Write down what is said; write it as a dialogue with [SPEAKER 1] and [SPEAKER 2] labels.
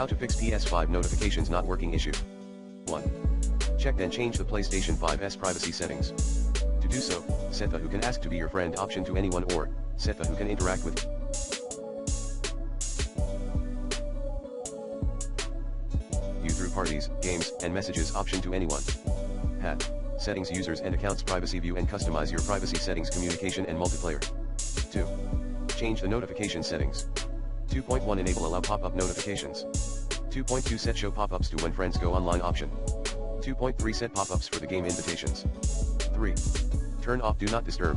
[SPEAKER 1] How to fix PS5 notifications not working issue. 1. Check and change the PlayStation 5's privacy settings. To do so, set the who can ask to be your friend option to anyone or set the who can interact with you through parties, games, and messages option to anyone. Settings users and accounts privacy view and customize your privacy settings communication and multiplayer. 2. Change the notification settings. 2.1 Enable allow pop-up notifications. 2.2 Set show pop-ups to when friends go online option. 2.3 Set pop-ups for the game invitations. 3. Turn off do not disturb.